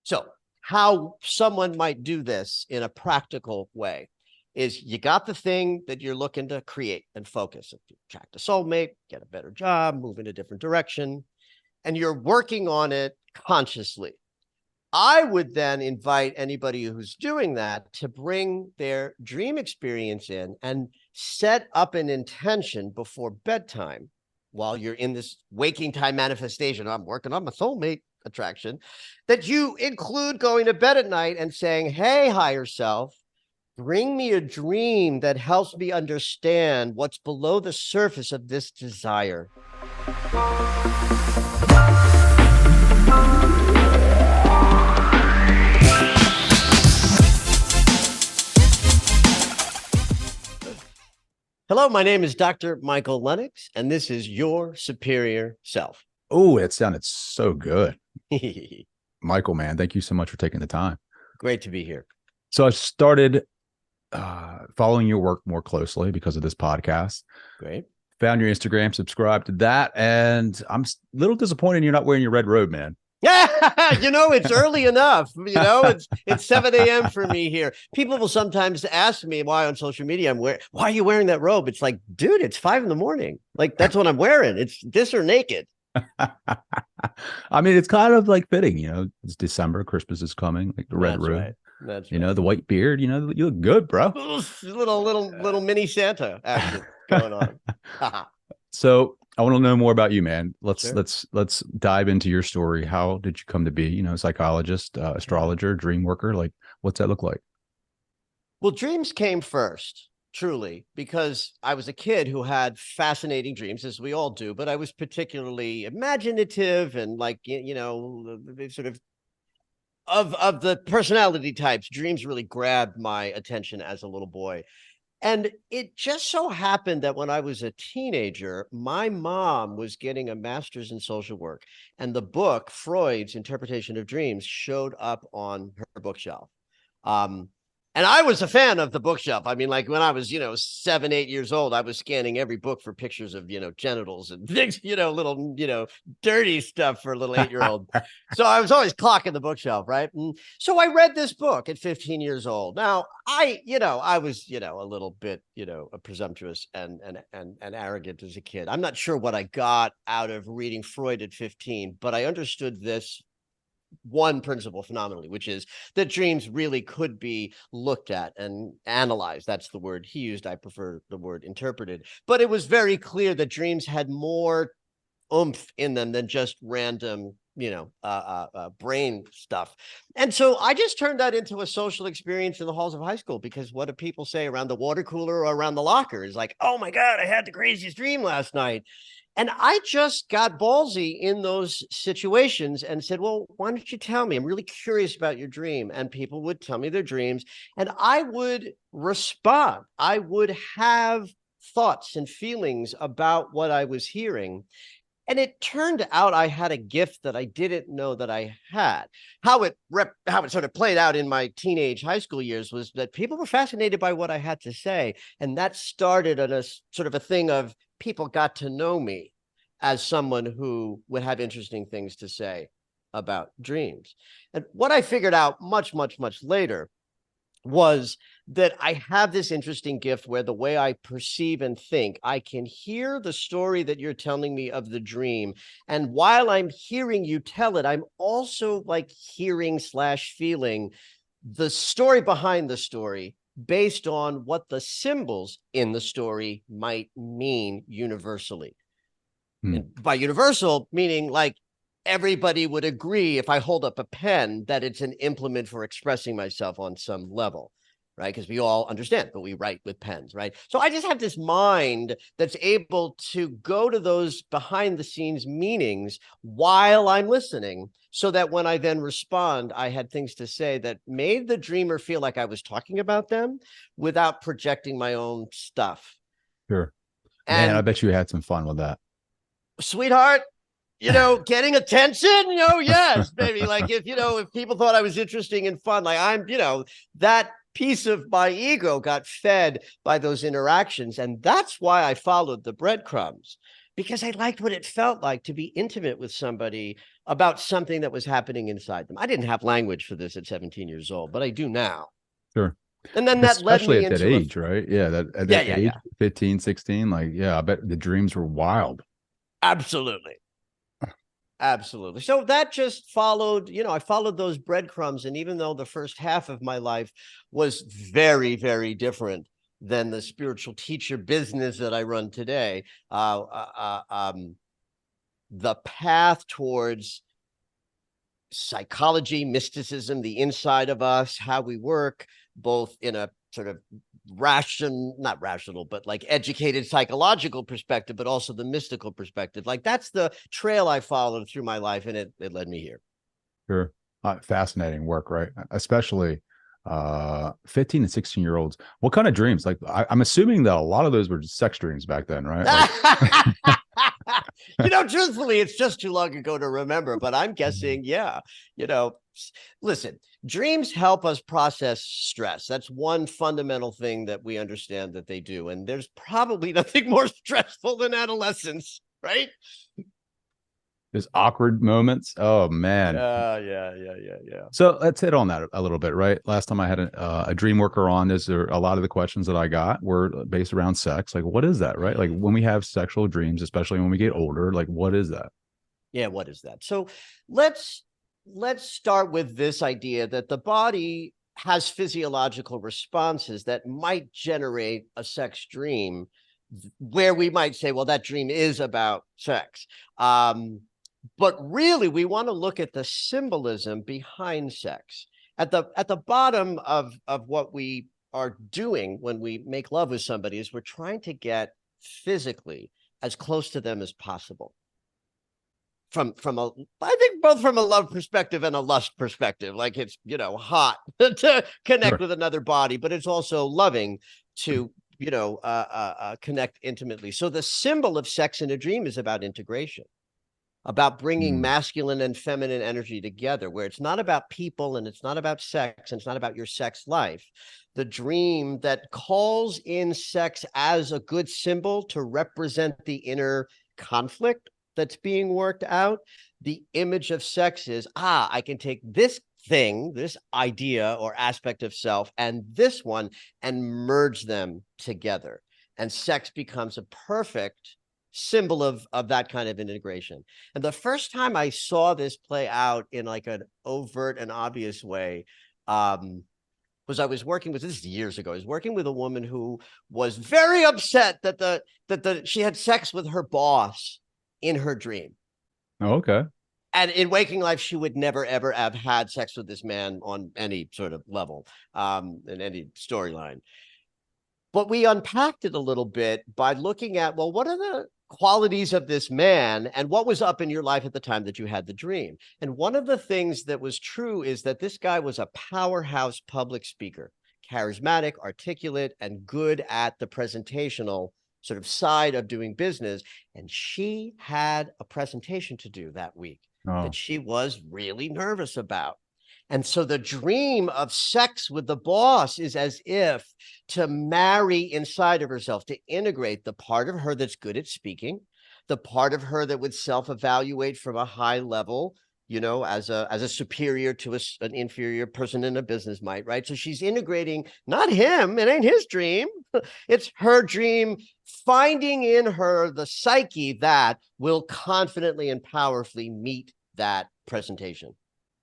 So how someone might do this in a practical way is you got the thing that you're looking to create and focus. If you attract a soulmate, get a better job, move in a different direction, and you're working on it consciously. I would then invite anybody who's doing that to bring their dream experience in and set up an intention before bedtime while you're in this waking time manifestation. I'm working on my soulmate attraction, that you include going to bed at night and saying, hey, higher self, bring me a dream that helps me understand what's below the surface of this desire. Hello, my name is Dr. Michael Lennox, and this is Your Superior Self. Oh, it sounded so good. Michael, man, thank you so much for taking the time. Great to be here. So I started following your work more closely because of this podcast. Great. Found your Instagram, subscribed to that, and I'm a little disappointed you're not wearing your red robe, man. Yeah, it's early enough. It's 7 a.m. for me here. People will sometimes ask me why on social media why are you wearing that robe? It's like, dude, it's 5 a.m. Like, that's what I'm wearing. It's this or naked. I mean, it's kind of like fitting, it's December, Christmas is coming, like the red robe. Right. That's right. The white beard, you look good, bro. Little mini Santa action going on. So I want to know more about you, man. Let's dive into your story. How did you come to be, psychologist, astrologer, dream worker? Like, what's that look like? Well, dreams came first, truly, because I was a kid who had fascinating dreams, as we all do, but I was particularly imaginative and sort of the personality types. Dreams really grabbed my attention as a little boy. And it just so happened that when I was a teenager, my mom was getting a master's in social work, and the book, Freud's Interpretation of Dreams, showed up on her bookshelf. And I was a fan of the bookshelf. I mean, like when I was, 7, 8 years old, I was scanning every book for pictures of, genitals and things, little, dirty stuff for a little 8-year-old. So I was always clocking the bookshelf, right? And so I read this book at 15 years old. Now, I was, a little bit, presumptuous and arrogant as a kid. I'm not sure what I got out of reading Freud at 15, but I understood this one principle phenomenally, which is that dreams really could be looked at and analyzed. That's the word he used. I prefer the word interpreted. But it was very clear that dreams had more oomph in them than just random, brain stuff. And so I just turned that into a social experience in the halls of high school, because what do people say around the water cooler or around the locker is like, oh my God, I had the craziest dream last night. And I just got ballsy in those situations and said, well, why don't you tell me? I'm really curious about your dream. And people would tell me their dreams, and I would respond. I would have thoughts and feelings about what I was hearing. And it turned out I had a gift that I didn't know that I had. How it sort of played out in my teenage high school years was that people were fascinated by what I had to say. And that started on a sort of a thing of people got to know me as someone who would have interesting things to say about dreams. And what I figured out much, much, much later was that I have this interesting gift where the way I perceive and think, I can hear the story that you're telling me of the dream. And while I'm hearing you tell it, I'm also like hearing/feeling the story behind the story based on what the symbols in the story might mean universally. And by universal, meaning like everybody would agree if I hold up a pen that it's an implement for expressing myself on some level, right? Because we all understand, but we write with pens, right? So I just have this mind that's able to go to those behind the scenes meanings while I'm listening, so that when I then respond, I had things to say that made the dreamer feel like I was talking about them without projecting my own stuff. Sure. And I bet you had some fun with that. Sweetheart, getting attention, yes, baby. Like if people thought I was interesting and fun, like I'm, that piece of my ego got fed by those interactions. And that's why I followed the breadcrumbs, because I liked what it felt like to be intimate with somebody about something that was happening inside them. I didn't have language for this at 17 years old, but I do now. Sure. And then that led Especially me at that into a, age, right? Yeah, that at yeah, that yeah, age, yeah, 15, 16, like, yeah, I bet the dreams were wild. absolutely. Absolutely. So that just followed, I followed those breadcrumbs. And even though the first half of my life was very, very different than the spiritual teacher business that I run today, the path towards psychology, mysticism, the inside of us, how we work, both in a sort of not rational, but like educated psychological perspective, but also the mystical perspective. Like that's the trail I followed through my life, and it led me here. Sure. Fascinating work, right? Especially 15 and 16-year olds. What kind of dreams? Like I'm assuming that a lot of those were sex dreams back then, right? Like Truthfully, it's just too long ago to remember, but I'm guessing, yeah, you know, listen, dreams help us process stress. That's one fundamental thing that we understand that they do. And there's probably nothing more stressful than adolescence, right? there's awkward moments. Oh man. Yeah. So let's hit on that a little bit, right? Last time I had a dream worker on, is there a lot of the questions that I got were based around sex. Like, what is that, right? Like when we have sexual dreams, especially when we get older, like what is that? Yeah, what is that? So let's start with this idea that the body has physiological responses that might generate a sex dream where we might say, well, that dream is about sex. But really, we want to look at the symbolism behind sex. At the bottom of what we are doing when we make love with somebody is we're trying to get physically as close to them as possible from a I think both from a love perspective and a lust perspective. Like it's hot to connect Sure. with another body, but it's also loving to connect intimately. So the symbol of sex in a dream is about integration, about bringing Mm. masculine and feminine energy together, where it's not about people and it's not about sex and it's not about your sex life. The dream that calls in sex as a good symbol to represent the inner conflict that's being worked out. The image of sex is, I can take this thing, this idea or aspect of self, and this one and merge them together. And sex becomes a perfect symbol of that kind of integration. And the first time I saw this play out in like an overt and obvious way, was I was working with, this is years ago. I was working with a woman who was very upset that she had sex with her boss in her dream. Oh, okay. And in waking life, she would never, ever have had sex with this man on any sort of level, in any storyline. But we unpacked it a little bit by looking at, well, what are the qualities of this man and what was up in your life at the time that you had the dream? And one of the things that was true is that this guy was a powerhouse public speaker, charismatic, articulate, and good at the presentational sort of side of doing business. And she had a presentation to do that week that Oh, she was really nervous about. And so the dream of sex with the boss is as if to marry inside of herself, to integrate the part of her that's good at speaking, the part of her that would self-evaluate from a high level, as a superior to an inferior person in a business might, right? So she's integrating not him, it ain't his dream. It's her dream, finding in her the psyche that will confidently and powerfully meet that presentation.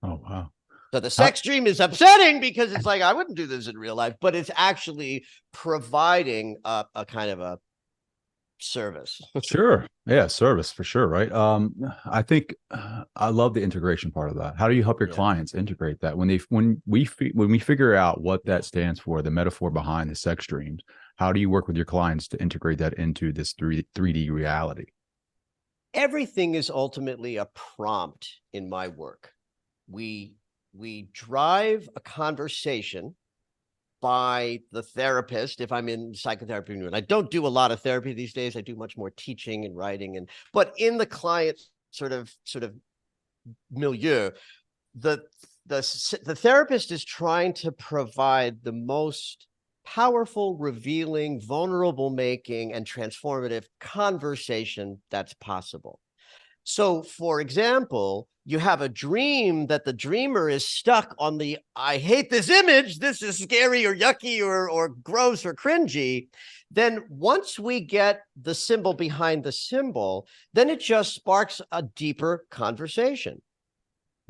oh wow. So the How, sex dream is upsetting because it's like, I wouldn't do this in real life, but it's actually providing a kind of a service. sure. Yeah, service for sure, right? I think I love the integration part of that. How do you help your Yeah. clients integrate that when we figure out what that stands for, the metaphor behind the sex dreams? How do you work with your clients to integrate that into this 3D reality? Everything is ultimately a prompt in my work. We we drive a conversation by the therapist if I'm in psychotherapy. And I don't do a lot of therapy these days. I do much more teaching and writing, but in the client sort of milieu, the the therapist is trying to provide the most powerful, revealing, vulnerable making, and transformative conversation that's possible. So, for example, you have a dream that the dreamer is stuck on the I hate this image, this is scary or yucky or gross or cringy. Then once we get the symbol behind the symbol, then it just sparks a deeper conversation.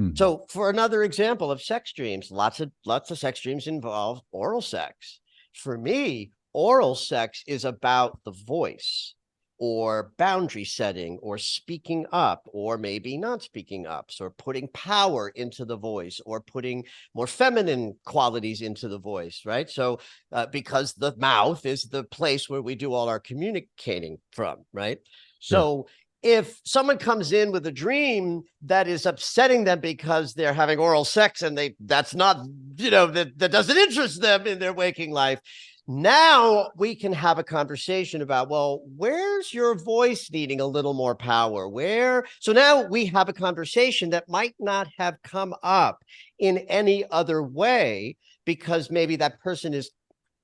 Mhm. So, for another example of sex dreams, lots of sex dreams involve oral sex. For me, oral sex is about the voice or boundary setting or speaking up or maybe not speaking up, so putting power into the voice or putting more feminine qualities into the voice, right? So because the mouth is the place where we do all our communicating from, right? Sure. So if someone comes in with a dream that is upsetting them because they're having oral sex and that's not, that doesn't interest them in their waking life, now we can have a conversation about, well, where's your voice needing a little more power? So now we have a conversation that might not have come up in any other way because maybe that person is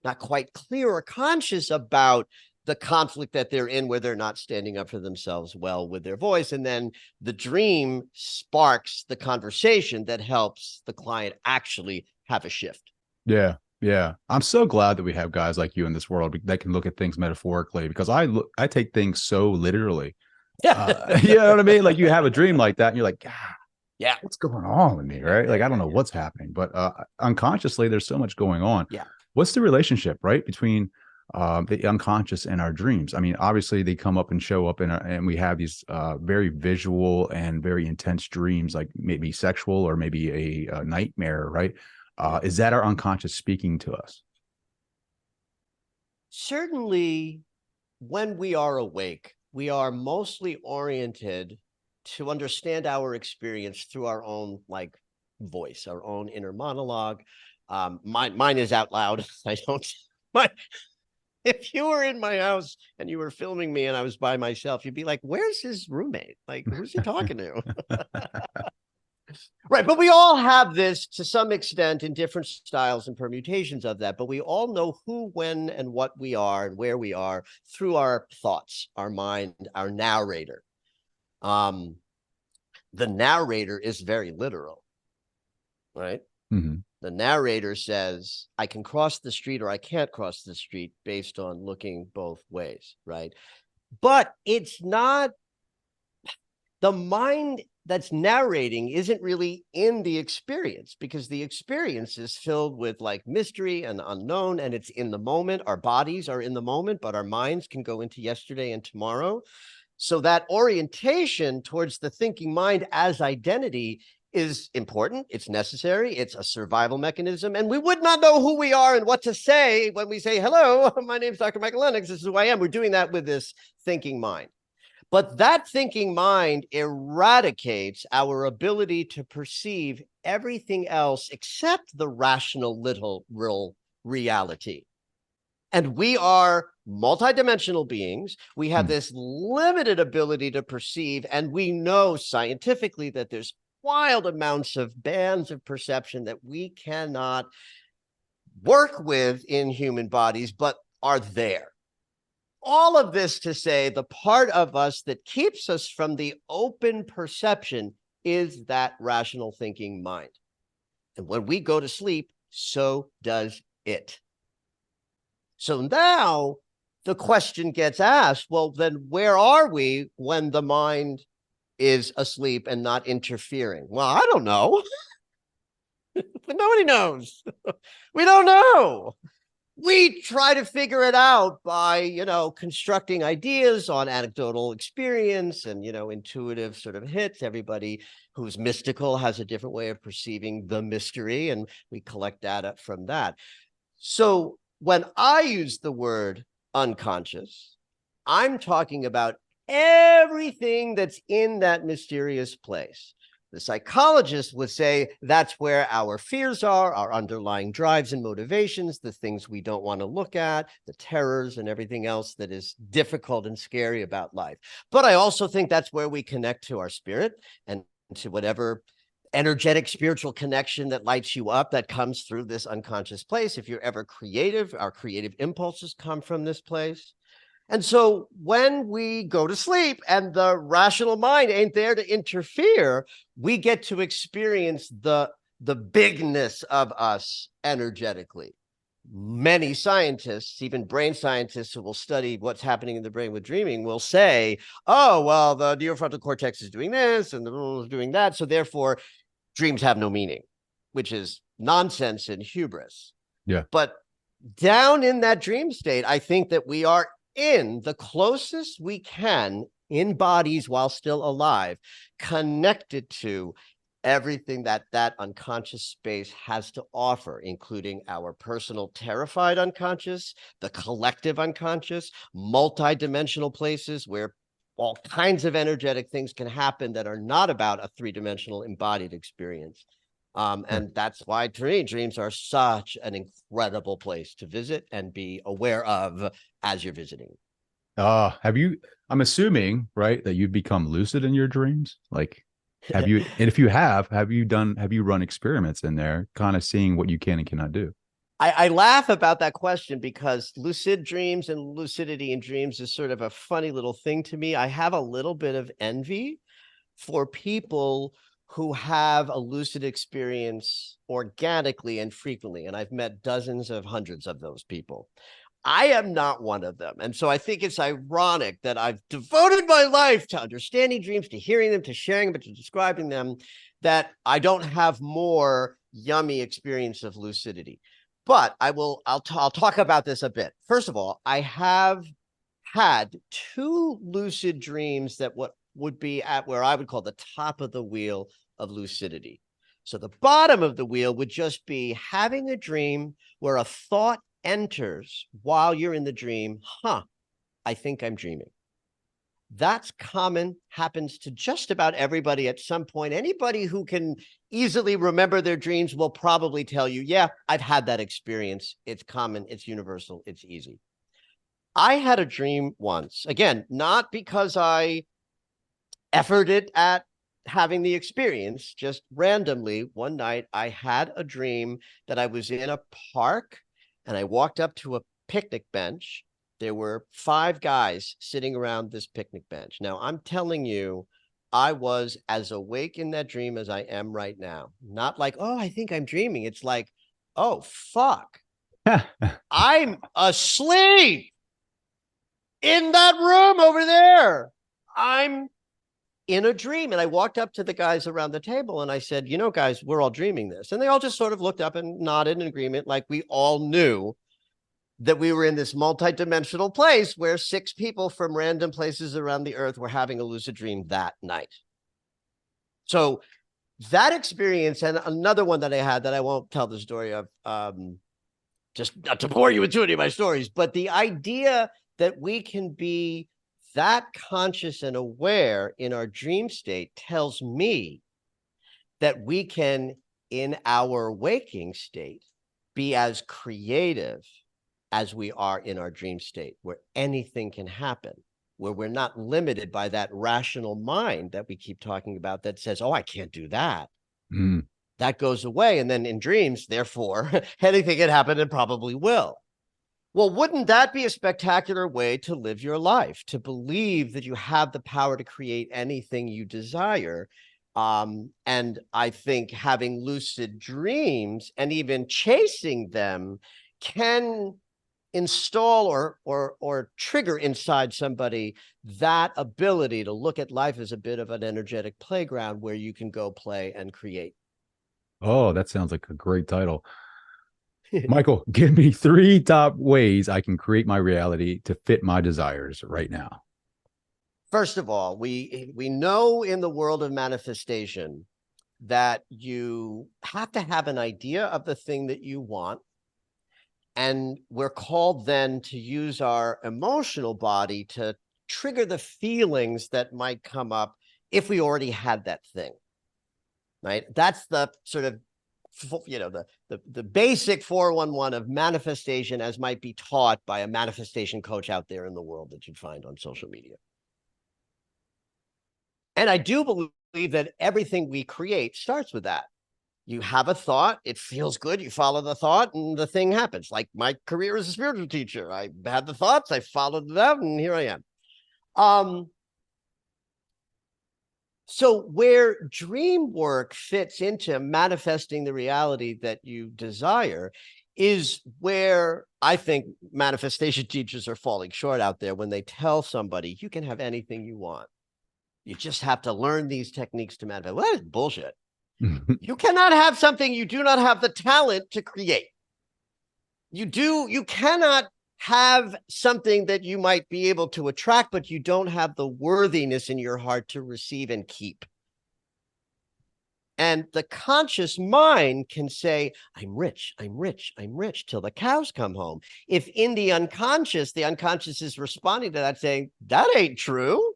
not quite clear or conscious about the conflict that they're in where they're not standing up for themselves well with their voice. And then the dream sparks the conversation that helps the client actually have a shift. Yeah. Yeah. I'm so glad that we have guys like you in this world that can look at things metaphorically, because I take things so literally. You know what I mean? Like you have a dream like that and you're like, ah, Yeah. what's going on with me? Right. Like, I don't know Yeah. what's happening, but unconsciously there's so much going on. Yeah. What's the relationship, right, between the unconscious and our dreams? I mean, obviously they come up and show up and we have these very visual and very intense dreams, like maybe sexual or maybe a nightmare, right? Yeah. Is that our unconscious speaking to us? Certainly, when we are awake, we are mostly oriented to understand our experience through our own voice, our own inner monologue. Mine is out loud. I don't. My, if you were in my house and you were filming me and I was by myself, you'd be like, "Where's his roommate? Like, who's he talking to?" Right. But we all have this to some extent in different styles and permutations of that. But we all know who, when, and what we are and where we are through our thoughts, our mind, our narrator. Um, the narrator is very literal, right? Mhm. The narrator says, I can cross the street or I can't cross the street based on looking both ways, right? But it's not the mind that's narrating isn't really in the experience because the experience is filled with mystery and unknown and it's in the moment. Our bodies are in the moment, but our minds can go into yesterday and tomorrow. So that orientation towards the thinking mind as identity is important. It's necessary. It's a survival mechanism. And we would not know who we are and what to say when we say, hello, my name is Dr. Michael Lennox. This is who I am. We're doing that with this thinking mind. But that thinking mind eradicates our ability to perceive everything else except the rational literal reality. And we are multidimensional beings. We have Hmm. this limited ability to perceive, and we know scientifically that there's wild amounts of bands of perception that we cannot work with in human bodies, but are there. All of this to say the part of us that keeps us from the open perception is that rational thinking mind. And when we go to sleep, so does it. So now the question gets asked, well, then where are we when the mind is asleep and not interfering? Well, I don't know. Nobody knows. We don't know. We try to figure it out by, constructing ideas on anecdotal experience and, intuitive sort of hits. Everybody who's mystical has a different way of perceiving the mystery, and we collect data from that. So when I use the word unconscious, I'm talking about everything that's in that mysterious place. The psychologist would say that's where our fears are, our underlying drives and motivations, the things we don't want to look at, the terrors and everything else that is difficult and scary about life. But I also think that's where we connect to our spirit and to whatever energetic spiritual connection that lights you up that comes through this unconscious place. If you're ever creative, our creative impulses come from this place. And so when we go to sleep and the rational mind ain't there to interfere, we get to experience the bigness of us energetically. Many scientists, even brain scientists who will study what's happening in the brain with dreaming, will say, oh, well, the neurofrontal cortex is doing this and the is doing that. So therefore, dreams have no meaning, which is nonsense and hubris. Yeah. But down in that dream state, I think that we are in the closest we can in bodies while still alive, connected to everything that that unconscious space has to offer, including our personal terrified unconscious, the collective unconscious, multi-dimensional places where all kinds of energetic things can happen that are not about a three-dimensional embodied experience. And that's why dreams are such an incredible place to visit and be aware of as you're visiting. Have you, I'm assuming, right, that you've become lucid in your dreams? Like, have you, and if you have you run experiments in there, kind of seeing what you can and cannot do? I laugh about that question because lucid dreams and lucidity in dreams is sort of a funny little thing to me. I have a little bit of envy for people who have a lucid experience organically and frequently. And I've met dozens of hundreds of those people. I am not one of them. And so I think it's ironic that I've devoted my life to understanding dreams, to hearing them, to sharing them, to describing them, that I don't have more yummy experience of lucidity. But I'll talk about this a bit. First of all, I have had two lucid dreams that what would be at where I would call the top of the wheel of lucidity. So the bottom of the wheel would just be having a dream where a thought enters while you're in the dream. I think I'm dreaming. That's common, happens to just about everybody at some point. Anybody who can easily remember their dreams will probably tell you, yeah, I've had that experience. It's common, it's universal, it's easy. I had a dream once, again, not because I efforted at having the experience, just randomly one night I had a dream that I was in a park and I walked up to a picnic bench. There were 5 guys sitting around this picnic bench. Now, I'm telling you, I was as awake in that dream as I am right now. Not like, oh, I think I'm dreaming. It's like, oh, fuck, I'm asleep in that room over there. I'm in a dream. And I walked up to the guys around the table and I said, you know, guys, we're all dreaming this. And they all just sort of looked up and nodded in agreement, like we all knew that we were in this multi-dimensional place where 6 people from random places around the earth were having a lucid dream that night. So that experience, and another one that I had that I won't tell the story of, just not to bore you with too many of my stories, but the idea that we can be that conscious and aware in our dream state tells me that we can, in our waking state, be as creative as we are in our dream state, where anything can happen, where we're not limited by that rational mind that we keep talking about that says, oh, I can't do that. Mm. That goes away. And then in dreams, therefore, anything can happen and probably will. Well, wouldn't that be a spectacular way to live your life, to believe that you have the power to create anything you desire? And I think having lucid dreams and even chasing them can install or trigger inside somebody that ability to look at life as a bit of an energetic playground where you can go play and create. Oh, that sounds like a great title. Michael, give me 3 top ways I can create my reality to fit my desires right now. First of all, we know in the world of manifestation that you have to have an idea of the thing that you want. And we're called then to use our emotional body to trigger the feelings that might come up if we already had that thing, right? That's the sort of, you know, the basic 411 of manifestation as might be taught by a manifestation coach out there in the world that you'd find on social media. And I do believe believe that everything we create starts with that. You have a thought, it feels good, you follow the thought, and the thing happens. Like my career as a spiritual teacher, I had the thoughts, I followed it out, and here I am. So where dream work fits into manifesting the reality that you desire is where I think manifestation teachers are falling short out there when they tell somebody you can have anything you want. You just have to learn these techniques to manifest. Well, that is bullshit. You cannot have something you do not have the talent to create. You cannot have something that you might be able to attract, but you don't have the worthiness in your heart to receive and keep. And the conscious mind can say, I'm rich, I'm rich, I'm rich, till the cows come home. If in the unconscious is responding to that saying, that ain't true.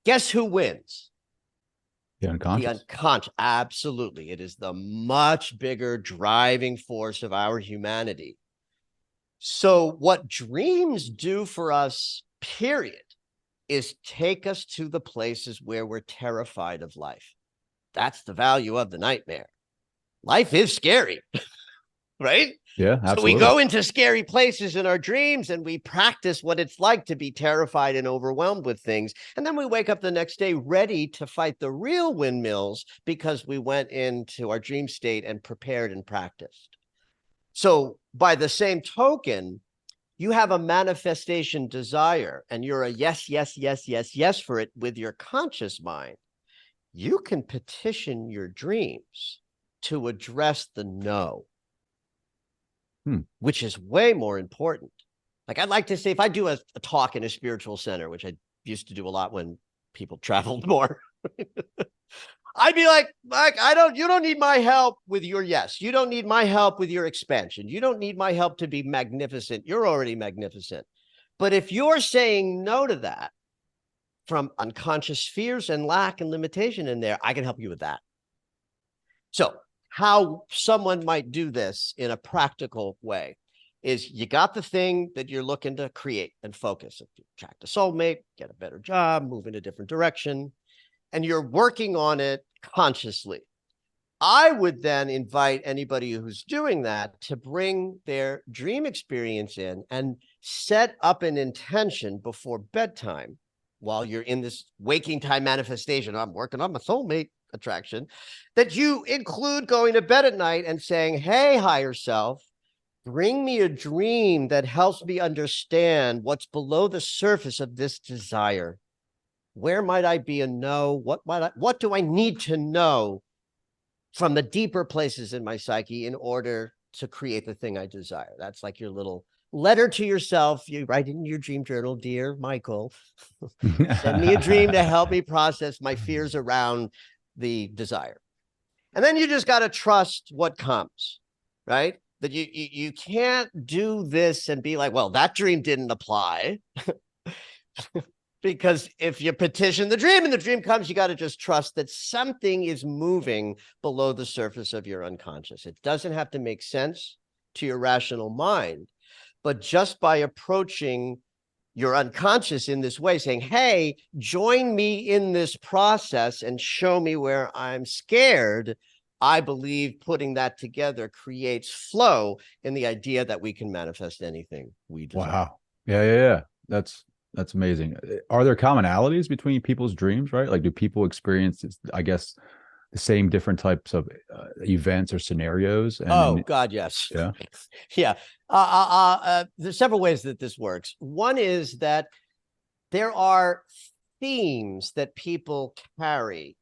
Guess who wins? The unconscious. The unconscious. Absolutely. It is the much bigger driving force of our humanity. So what dreams do for us, period, is take us to the places where we're terrified of life. That's the value of the nightmare. Life is scary, right? Yeah, absolutely. So we go into scary places in our dreams and we practice what it's like to be terrified and overwhelmed with things. And then we wake up the next day ready to fight the real windmills because we went into our dream state and prepared and practiced. So by the same token, you have a manifestation desire and you're a yes, yes, yes, yes, yes for it with your conscious mind. You can petition your dreams to address the no, which is way more important. Like I'd like to say, if I do a talk in a spiritual center, which I used to do a lot when people traveled more, I'd be like, you don't need my help with your yes. You don't need my help with your expansion. You don't need my help to be magnificent. You're already magnificent. But if you're saying no to that from unconscious fears and lack and limitation in there, I can help you with that. So how someone might do this in a practical way is you got the thing that you're looking to create and focus. If you attract a soulmate, get a better job, move in a different direction, and you're working on it consciously. I would then invite anybody who's doing that to bring their dream experience in and set up an intention before bedtime while you're in this waking time manifestation. I'm working on my soulmate attraction, that you include going to bed at night and saying, hey, higher self, bring me a dream that helps me understand what's below the surface of this desire. Where might I be a no? What do I need to know from the deeper places in my psyche in order to create the thing I desire? That's like your little letter to yourself. You write in your dream journal, dear Michael, send me a dream to help me process my fears around the desire. And then you just got to trust what comes, right? That you can't do this and be like, well, that dream didn't apply. Because if you petition the dream and the dream comes, you got to just trust that something is moving below the surface of your unconscious. It doesn't have to make sense to your rational mind, but just by approaching your unconscious in this way, saying, hey, join me in this process and show me where I'm scared, I believe putting that together creates flow in the idea that we can manifest anything we desire. Wow. Yeah. That's amazing. Are there commonalities between people's dreams, right? Like, do people experience, I guess, the same different types of events or scenarios? And God, yes. Yeah. Yeah. There's several ways that this works. One is that there are themes that people carry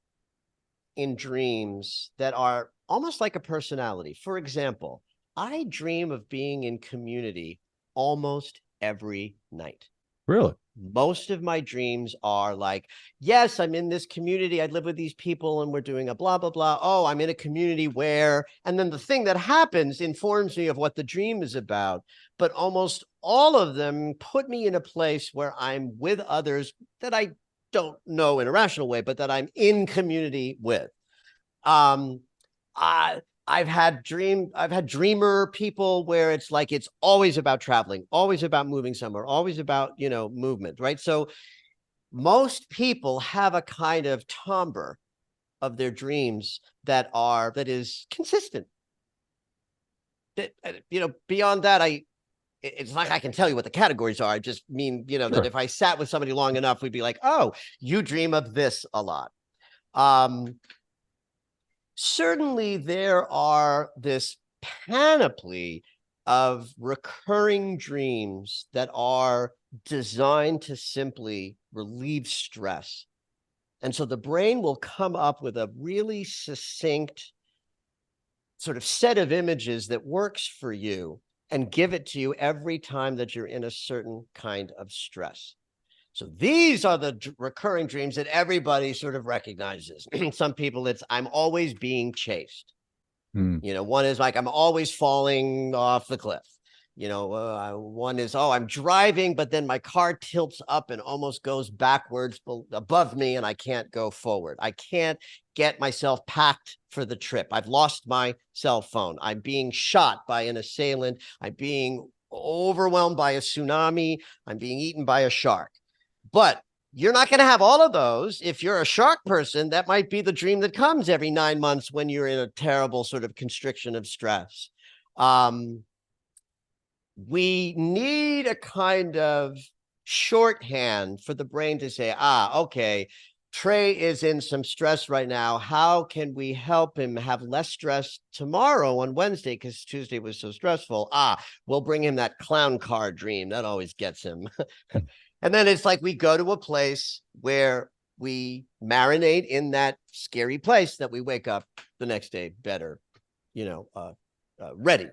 in dreams that are almost like a personality. For example, I dream of being in community almost every night. Really? Most of my dreams are like, yes, I'm in this community. I live with these people and we're doing a blah, blah, blah. Oh, I'm in a community where, and then the thing that happens informs me of what the dream is about. But almost all of them put me in a place where I'm with others that I don't know in a rational way, but that I'm in community with. I've had dreamer people where it's like, it's always about traveling, always about moving somewhere, always about, movement, right? So most people have a kind of timbre of their dreams that is consistent. That, beyond that, it's like I can tell you what the categories are. I just mean, that Sure. if I sat with somebody long enough, we'd be like, oh, you dream of this a lot. Um, Certainly there are this panoply of recurring dreams that are designed to simply relieve stress. And so the brain will come up with a really succinct sort of set of images that works for you and give it to you every time that you're in a certain kind of stress. So these are the recurring dreams that everybody sort of recognizes. Some people, it's I'm always being chased. Mm. One is like I'm always falling off the cliff. One is, oh, I'm driving, but then my car tilts up and almost goes backwards above me, and I can't go forward. I can't get myself packed for the trip. I've lost my cell phone. I'm being shot by an assailant. I'm being overwhelmed by a tsunami. I'm being eaten by a shark. But you're not going to have all of those. If you're a shark person, that might be the dream that comes every 9 months when you're in a terrible sort of constriction of stress. We need a kind of shorthand for the brain to say, okay, Trey is in some stress right now. How can we help him have less stress tomorrow on Wednesday? Because Tuesday was so stressful. We'll bring him that clown car dream. That always gets him. And then it's like we go to a place where we marinate in that scary place that we wake up the next day better, ready.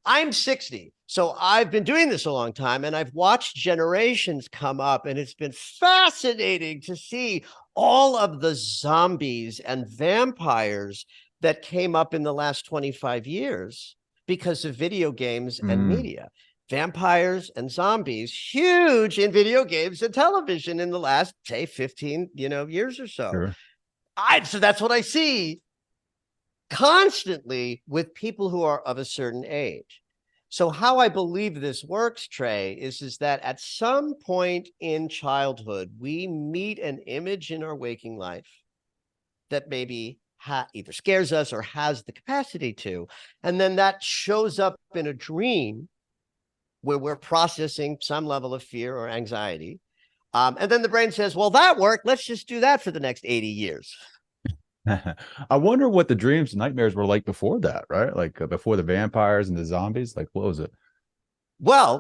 I'm 60, so I've been doing this a long time, and I've watched generations come up, and it's been fascinating to see all of the zombies and vampires that came up in the last 25 years because of video games and media. Vampires and zombies, huge in video games and television in the last, say, 15, years or so. Sure. So that's what I see constantly with people who are of a certain age. So how I believe this works, Trey, is that at some point in childhood, we meet an image in our waking life that maybe either scares us or has the capacity to, and then that shows up in a dream where we're processing some level of fear or anxiety. And then the brain says, well, that worked. Let's just do that for the next 80 years. I wonder what the dreams and nightmares were like before that, right? Like before the vampires and the zombies. Like, what was it? Well,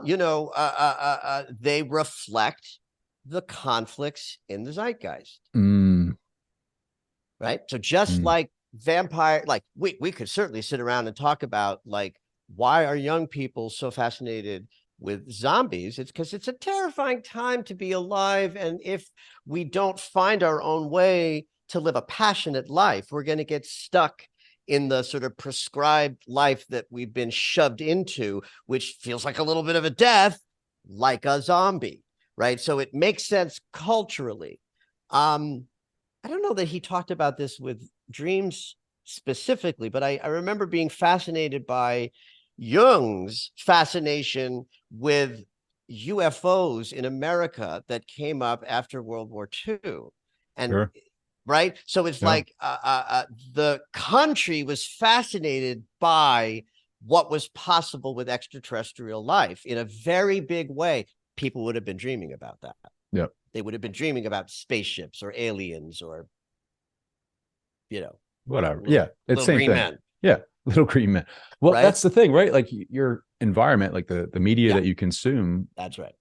they reflect the conflicts in the zeitgeist. Right? So just like vampire, like we could certainly sit around and talk about like, why are young people so fascinated with zombies? It's because it's a terrifying time to be alive. And if we don't find our own way to live a passionate life, we're going to get stuck in the sort of prescribed life that we've been shoved into, which feels like a little bit of a death, like a zombie, right? So it makes sense culturally. I don't know that he talked about this with dreams specifically, but I remember being fascinated by Jung's fascination with UFOs in America that came up after World War II. And Sure. right. So it's like the country was fascinated by what was possible with extraterrestrial life in a very big way. People would have been dreaming about that. Yep. They would have been dreaming about spaceships or aliens or, Whatever. Yeah. It's same green thing. men. Yeah. Little green men. Well, Right? that's the thing, right? Like your environment, like the media Yeah. that you consume, That's right.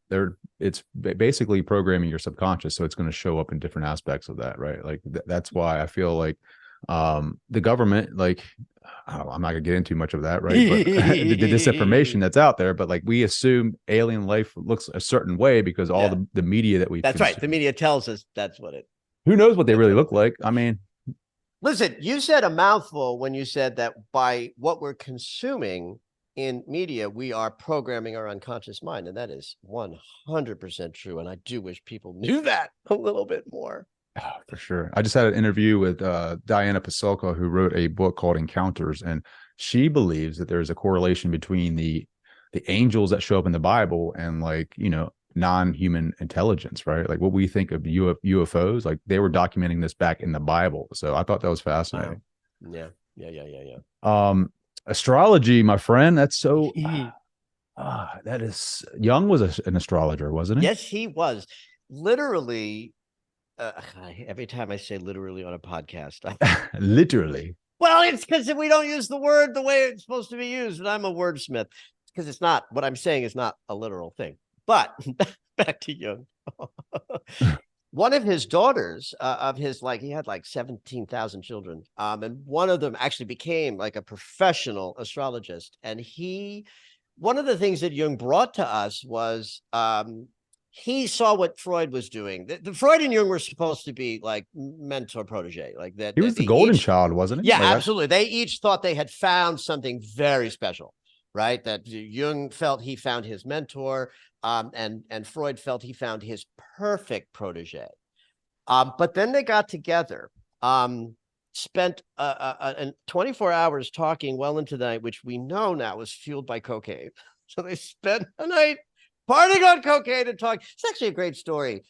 it's basically programming your subconscious. So it's going to show up in different aspects of that, right? Like that's why I feel like the government, like, I'm not gonna get into much of that, right? But the disinformation that's out there, but like we assume alien life looks a certain way because all the media that we That's consume. right. The media tells us that's what it. Who knows what they really look like? I mean, listen, you said a mouthful when you said that by what we're consuming in media, we are programming our unconscious mind. And that is 100% true. And I do wish people knew that a little bit more. Oh, for sure. I just had an interview with Diana Pasulka, who wrote a book called Encounters, and she believes that there's a correlation between the angels that show up in the Bible and, like, non-human intelligence, right? Like what we think of UFOs, like they were documenting this back in the Bible. So I thought that was Wow. fascinating. Yeah. Yeah. Yeah. Yeah. Astrology, my friend, that's so Yeah. that is Jung was an astrologer, wasn't he? Yes, he was. Literally, every time I say literally on a podcast, Literally. well, it's because we don't use the word the way it's supposed to be used, and I'm a wordsmith. Because it's not what I'm saying is not a literal thing. But back to Jung. One of his daughters of his, like, he had like 17,000 children, and one of them actually became like a professional astrologist. And one of the things that Jung brought to us was he saw what Freud was doing. The Freud and Jung were supposed to be like mentor protege, like that, He that was the they golden each, child, wasn't he? yeah, Like absolutely, they each thought they had found something very special, right? That Jung felt he found his mentor, and Freud felt he found his perfect protege. But then they got together, spent 24 hours talking well into the night, which we know now was fueled by cocaine. So they spent the night partying on cocaine and talking. It's actually a great story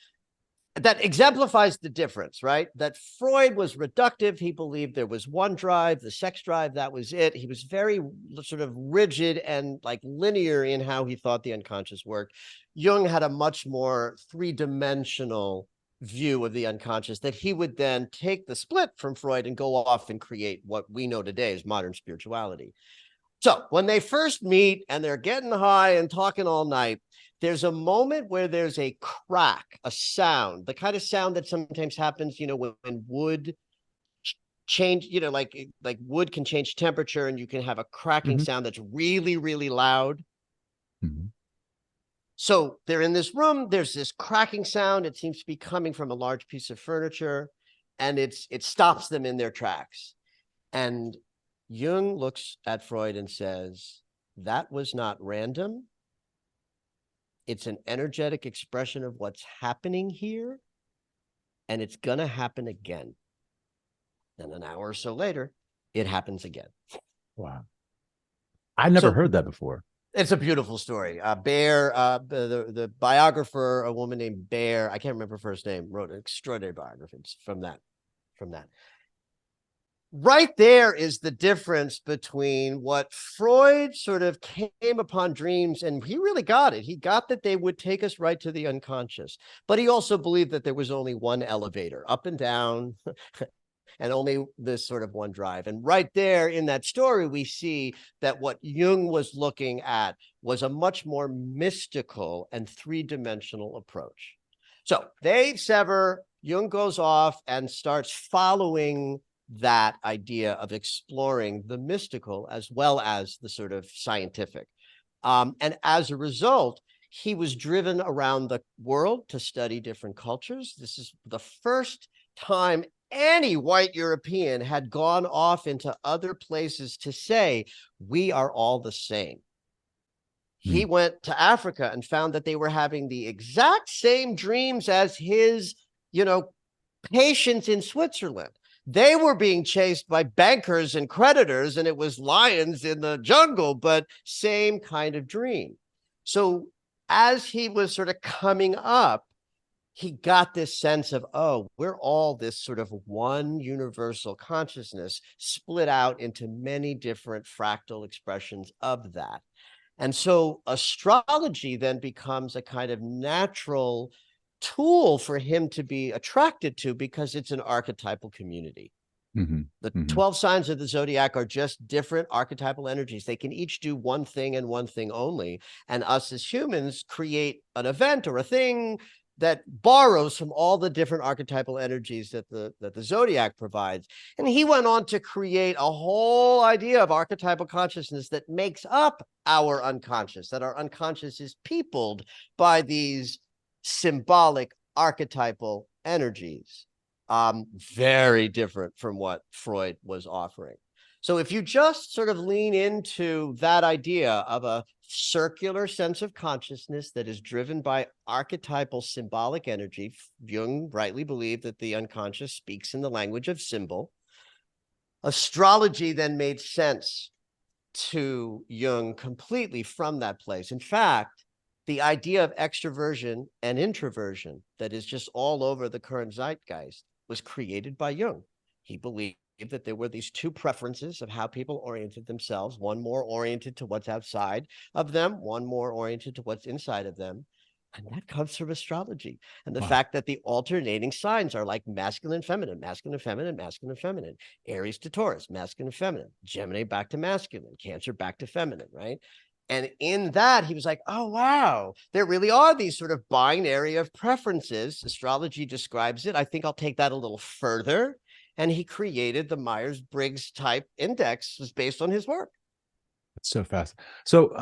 that exemplifies the difference, right? That Freud was reductive. He believed there was one drive, the sex drive, that was it. He was very sort of rigid and like linear in how he thought the unconscious worked. Jung had a much more three-dimensional view of the unconscious that he would then take the split from Freud and go off and create what we know today as modern spirituality. So when they first meet and they're getting high and talking all night, there's a moment where there's a crack, a sound, the kind of sound that sometimes happens, when wood change, like wood can change temperature and you can have a cracking mm-hmm. sound that's really, really loud. Mm-hmm. So they're in this room, there's this cracking sound. It seems to be coming from a large piece of furniture, and it stops them in their tracks. And Jung looks at Freud and says, that was not random. It's an energetic expression of what's happening here, and it's going to happen again. Then an hour or so later, it happens again. Wow. I never So heard that before. it's a beautiful story. Bear, the biographer, a woman named Bear, I can't remember her first name, wrote an extraordinary biography from that. Right there is the difference between what Freud sort of came upon dreams, and he really got it. He got that they would take us right to the unconscious, but he also believed that there was only one elevator, up and down, and only this sort of one drive. And right there in that story, we see that what Jung was looking at was a much more mystical and three-dimensional approach. So they sever, Jung goes off and starts following that idea of exploring the mystical as well as the sort of scientific. And as a result, he was driven around the world to study different cultures. This is the first time any white European had gone off into other places to say, we are all the same. He went to Africa and found that they were having the exact same dreams as his, patients in Switzerland. They were being chased by bankers and creditors, and it was lions in the jungle, but same kind of dream. So as he was sort of coming up, he got this sense of, oh, we're all this sort of one universal consciousness split out into many different fractal expressions of that. And so astrology then becomes a kind of natural tool for him to be attracted to because it's an archetypal community. Mm-hmm. The Mm-hmm. 12 signs of the zodiac are just different archetypal energies. They can each do one thing and one thing only. And us as humans create an event or a thing that borrows from all the different archetypal energies that the zodiac provides. And he went on to create a whole idea of archetypal consciousness that makes up our unconscious, that our unconscious is peopled by these symbolic archetypal energies. Very different from what Freud was offering. So if you just sort of lean into that idea of a circular sense of consciousness that is driven by archetypal symbolic energy, Jung rightly believed that the unconscious speaks in the language of symbol. Astrology then made sense to Jung completely from that place. In fact, the idea of extroversion and introversion that is just all over the current zeitgeist was created by Jung. He believed that there were these two preferences of how people oriented themselves, one more oriented to what's outside of them, one more oriented to what's inside of them. And that comes from astrology. And the fact that the alternating signs are like masculine, feminine, masculine, feminine, masculine, feminine, Aries to Taurus, masculine, feminine, Gemini back to masculine, Cancer back to feminine, right? And in that, he was like, oh, wow, there really are these sort of binary of preferences. Astrology describes it. I think I'll take that a little further. And he created the Myers-Briggs type index was based on his work. It's so fast. So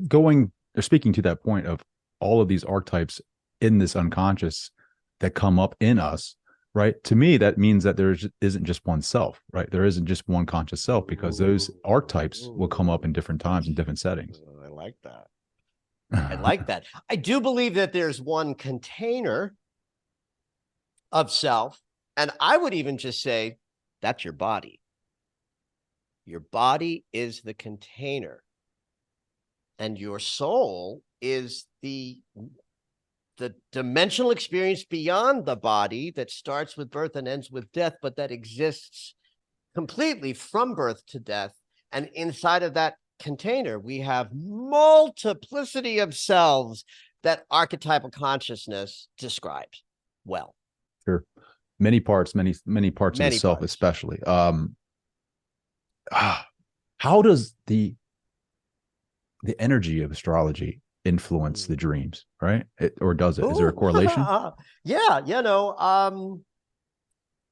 going or speaking to that point of all of these archetypes in this unconscious that come up in us, right? To me, that means that there isn't just one self, right? There isn't just one conscious self, because those archetypes will come up in different times and different settings. I like that. I like that. I do believe that there's one container of self. And I would even just say that's your body. Your body is the container. And your soul is the dimensional experience beyond the body that starts with birth and ends with death, but that exists completely from birth to death. And inside of that container, we have multiplicity of selves that archetypal consciousness describes well. Sure. Many parts of the self, especially. How does the energy of astrology influence the dreams, right? Or does it? Is there a correlation? Yeah,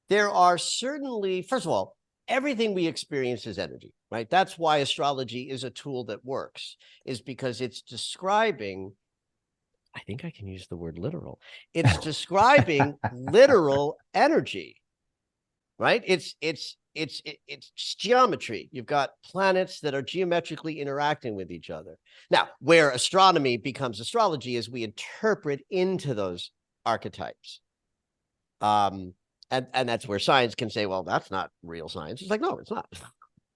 there are certainly, first of all, everything we experience is energy, right? That's why astrology is a tool that works, is because it's describing, I think I can use the word literal. It's describing literal energy, right? It's geometry. You've got planets that are geometrically interacting with each other. Now, where astronomy becomes astrology is we interpret into those archetypes. And that's where science can say, well, that's not real science. It's like, no, it's not.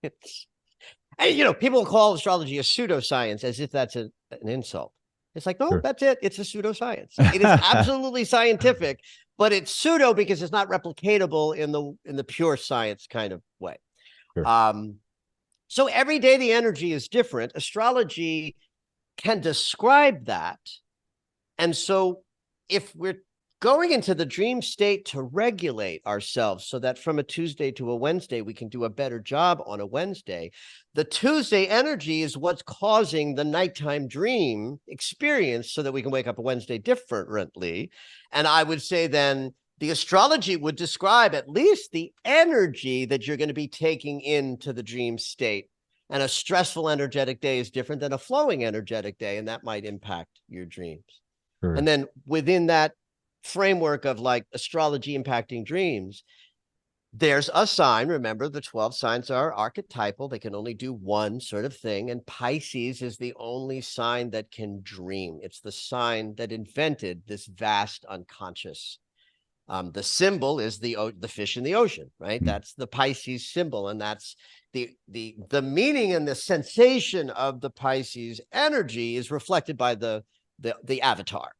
It's, and, people call astrology a pseudoscience as if that's an insult. It's like, no, sure. That's it. It's a pseudoscience. It is absolutely scientific, but it's pseudo because it's not replicatable in the pure science kind of way. Sure. So every day the energy is different. Astrology can describe that. And so if we're going into the dream state to regulate ourselves so that from a Tuesday to a Wednesday, we can do a better job on a Wednesday, the Tuesday energy is what's causing the nighttime dream experience so that we can wake up a Wednesday differently. And I would say then the astrology would describe at least the energy that you're going to be taking into the dream state. And a stressful energetic day is different than a flowing energetic day, and that might impact your dreams. Sure. And then within that framework of like astrology impacting dreams, there's a sign. Remember, the 12 signs are archetypal. They can only do one sort of thing. And Pisces is the only sign that can dream. It's the sign that invented this vast unconscious. The symbol is the fish in the ocean, right? That's the Pisces symbol. And that's the meaning and the sensation of the Pisces energy is reflected by the avatar.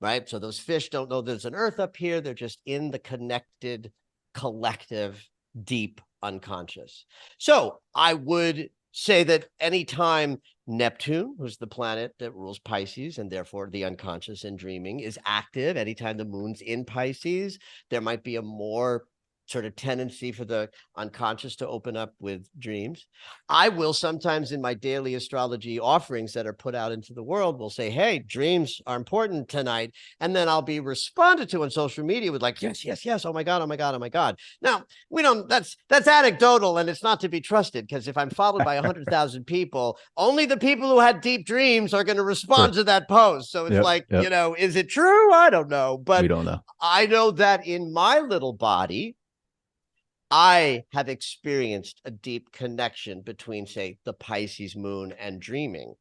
Right. So those fish don't know there's an earth up here. They're just in the connected, collective, deep unconscious. So I would say that anytime Neptune, who's the planet that rules Pisces and therefore the unconscious and dreaming, is active, anytime the moon's in Pisces, there might be a more sort of tendency for the unconscious to open up with dreams. I will sometimes in my daily astrology offerings that are put out into the world will say, hey, dreams are important tonight. And then I'll be responded to on social media with like, yes, yes, yes. Oh my God, oh my God, oh my God. Now, that's anecdotal and it's not to be trusted, because if I'm followed by 100,000 people, only the people who had deep dreams are going to respond to that post. So it's is it true? I don't know. But we don't know. I know that in my little body, I have experienced a deep connection between, say, the Pisces moon and dreaming.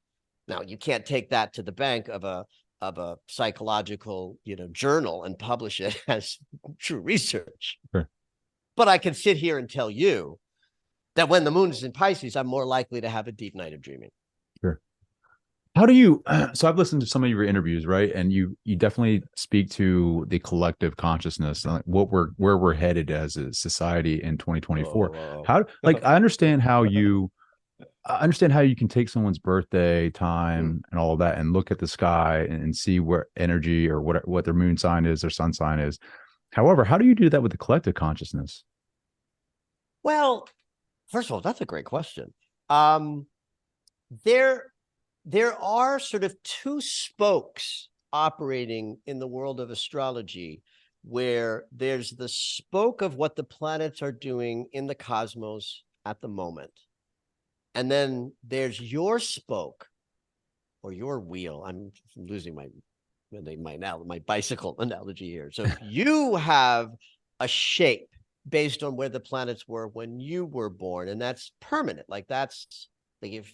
Now, you can't take that to the bank of a psychological, journal and publish it as true research. Sure. But I can sit here and tell you that when the moon is in Pisces, I'm more likely to have a deep night of dreaming. Sure. How do you so I've listened to some of your interviews, right? And you definitely speak to the collective consciousness, like what we're where we're headed as a society in 2024. Oh, How like I understand how you can take someone's birthday Hmm. time and all of that and look at the sky and see where energy or what their moon sign is, their sun sign is. However, how do you do that with the collective consciousness? Well, first of all, that's a great question. Um, there, there are sort of two spokes operating in the world of astrology, where there's the spoke of what the planets are doing in the cosmos at the moment. And then there's your spoke or your wheel. I'm losing my bicycle analogy here. So you have a shape based on where the planets were when you were born, and that's permanent. Like that's like if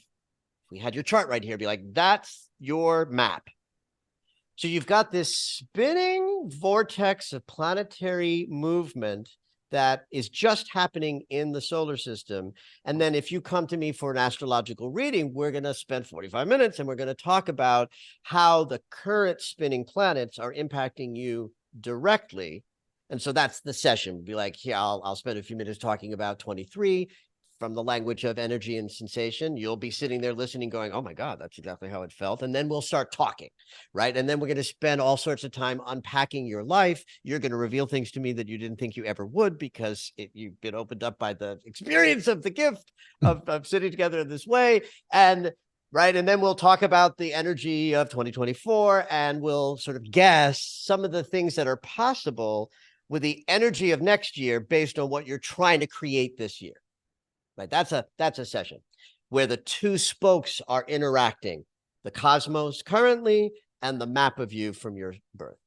we had your chart right here, it'd be like that's your map. So you've got this spinning vortex of planetary movement that is just happening in the solar system. And then if you come to me for an astrological reading, we're going to spend 45 minutes and we're going to talk about how the current spinning planets are impacting you directly. And so that's the session. Be like, yeah, I'll spend a few minutes talking about 23 from the language of energy and sensation. You'll be sitting there listening, going, oh my God, that's exactly how it felt. And then we'll start talking, right? And then we're going to spend all sorts of time unpacking your life. You're going to reveal things to me that you didn't think you ever would because you've been opened up by the experience of the gift of sitting together in this way. And right. And then we'll talk about the energy of 2024 and we'll sort of guess some of the things that are possible with the energy of next year based on what you're trying to create this year. Right. That's a session where the two spokes are interacting, the cosmos currently and the map of you from your birth.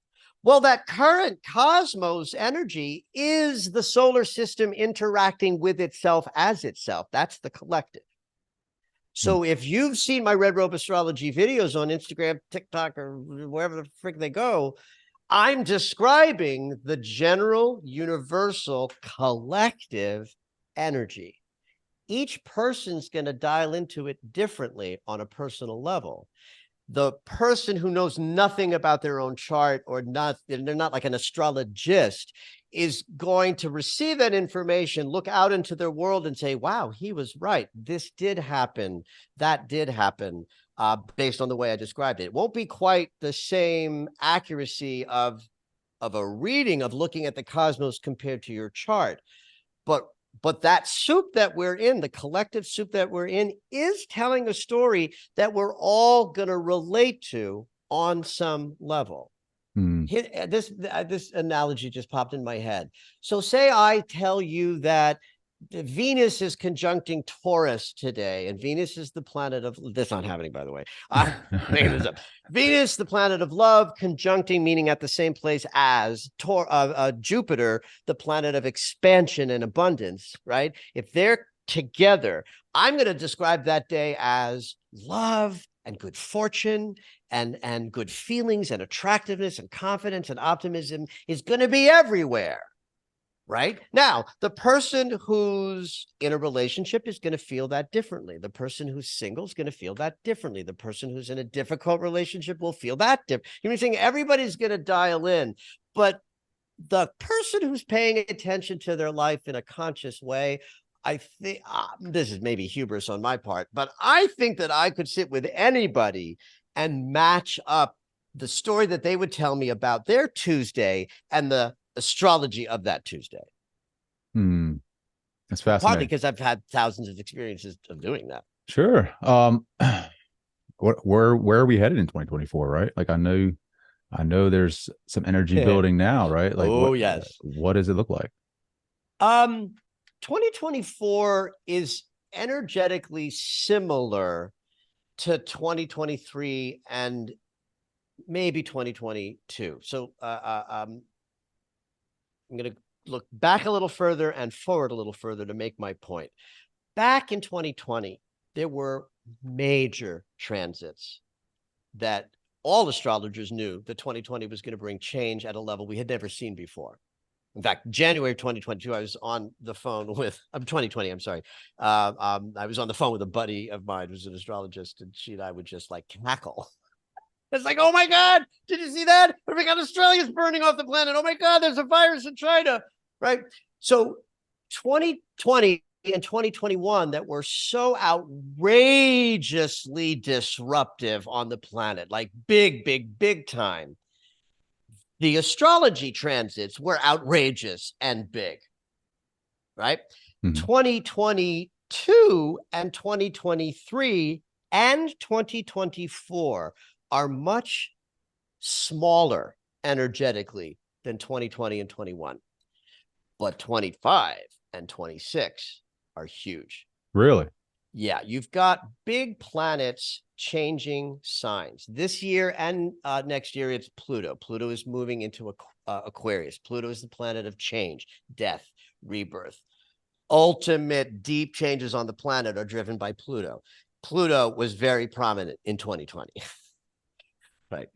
Well, that current cosmos energy is the solar system interacting with itself as itself. That's the collective. So if you've seen my Red Robe Astrology videos on Instagram, TikTok, or wherever the frick they go, I'm describing the general, universal, collective energy. Each person's going to dial into it differently on a personal level. The person who knows nothing about their own chart or not, they're not like an astrologist, is going to receive that information, look out into their world and say, wow, he was right. This did happen. That did happen based on the way I described it. It won't be quite the same accuracy of a reading of looking at the cosmos compared to your chart. But that soup that we're in, the collective soup that we're in, is telling a story that we're all going to relate to on some level. Hmm. This analogy just popped in my head. So say I tell you that Venus is conjuncting Taurus today, and Venus is the planet of that's not happening, by the way. I'm making this up. Venus, the planet of love, conjuncting, meaning at the same place as Jupiter, the planet of expansion and abundance. Right? If they're together, I'm going to describe that day as love and good fortune and good feelings and attractiveness and confidence and optimism is going to be everywhere. Right now, the person who's in a relationship is going to feel that differently. The person who's single is going to feel that differently. The person who's in a difficult relationship will feel that different. You know what I'm saying? Everybody's going to dial in, but the person who's paying attention to their life in a conscious way, I think this is maybe hubris on my part, but I think that I could sit with anybody and match up the story that they would tell me about their Tuesday and the astrology of that Tuesday. Hmm. That's Partly fascinating. because I've had thousands of experiences of doing that. Sure. Where are we headed in 2024, right? Like I know there's some energy building now, right? Like Oh yes. what does it look like? Um 2024 is energetically similar to 2023 and maybe 2022. So I'm going to look back a little further and forward a little further to make my point. Back in 2020, there were major transits that all astrologers knew that 2020 was going to bring change at a level we had never seen before. In fact, January 2022, I was on the phone with, 2020, I'm sorry. I was on the phone with a buddy of mine who's an astrologist, and she and I would just like cackle. It's like, oh my God, did you see that? Oh my God, Australia's burning off the planet. Oh my God, there's a virus in China, right? So 2020 and 2021 that were so outrageously disruptive on the planet, like big time. The astrology transits were outrageous and big, right? Mhm. 2022 and 2023 and 2024 are much smaller energetically than 2020 and 21. But 25 and 26 are huge. Really? Yeah, you've got big planets changing signs. This year and next year, it's Pluto. Pluto is moving into Aquarius. Pluto is the planet of change, death, rebirth. Ultimate deep changes on the planet are driven by Pluto. Pluto was very prominent in 2020. Right.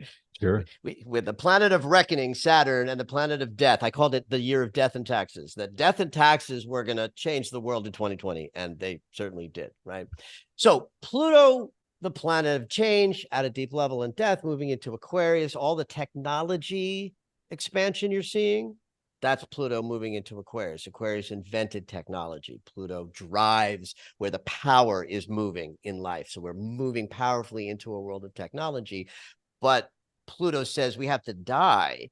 Sure. With the planet of reckoning, Saturn, and the planet of death, I called it the year of death and taxes. That death and taxes were going to change the world in 2020, and they certainly did, right? So Pluto, the planet of change at a deep level and death, moving into Aquarius, all the technology expansion you're seeing, that's Pluto moving into Aquarius. Aquarius invented technology. Pluto drives where the power is moving in life. So we're moving powerfully into a world of technology. But Pluto says we have to die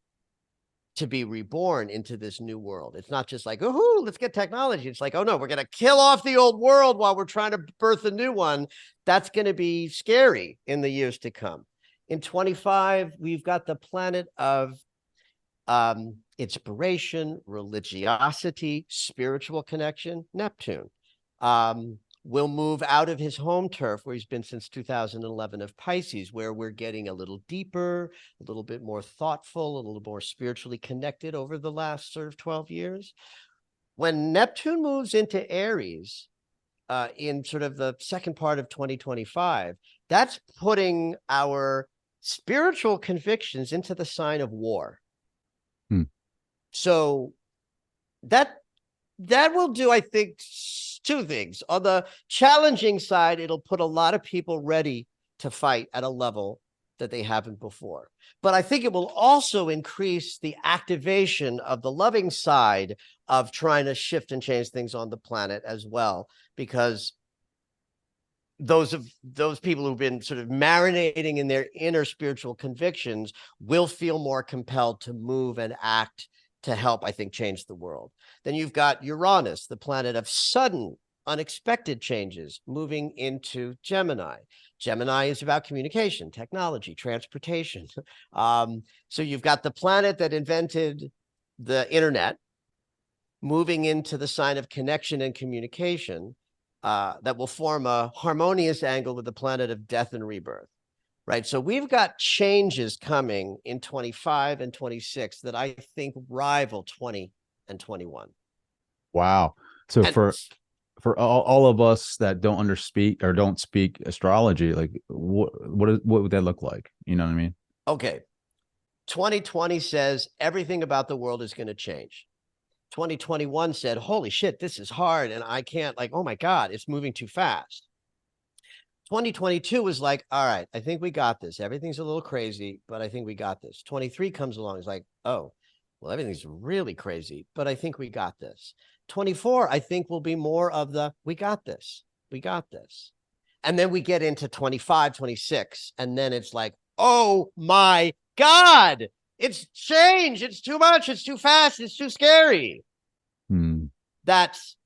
to be reborn into this new world. It's not just like, oh, let's get technology. It's like, oh no, we're going to kill off the old world while we're trying to birth a new one. That's going to be scary in the years to come. In 25, we've got the planet of inspiration, religiosity, spiritual connection, Neptune. Will move out of his home turf where he's been since 2011 of Pisces, where we're getting a little deeper, a little bit more thoughtful, a little more spiritually connected over the last sort of 12 years. When Neptune moves into Aries in sort of the second part of 2025, that's putting our spiritual convictions into the sign of war. Hmm. So that will do, I think, two things. On the challenging side, it'll put a lot of people ready to fight at a level that they haven't before. But I think it will also increase the activation of the loving side of trying to shift and change things on the planet as well, because those people who've been sort of marinating in their inner spiritual convictions will feel more compelled to move and act to help, I think, change the world. Then you've got Uranus, the planet of sudden, unexpected changes, moving into Gemini. Gemini is about communication, technology, transportation. So you've got the planet that invented the internet moving into the sign of connection and communication that will form a harmonious angle with the planet of death and rebirth. Right. So we've got changes coming in 25 and 26 that I think rival 20 and 21. Wow. So And for all of us that don't underspeak or don't speak astrology, like what would that look like? You know what I mean? okay, 2020 says everything about the world is going to change. 2021 said, holy shit, this is hard. And I can't, like, oh my God, it's moving too fast. 2022 was like, all right, I think we got this. Everything's a little crazy, but I think we got this. 23 comes along, it's like, oh, well, everything's really crazy, but I think we got this. 24, I think will be more of the, we got this. We got this. And then we get into 25, 26, and then it's like, oh my God, it's change. It's too much. It's too fast. It's too scary. Hmm. That's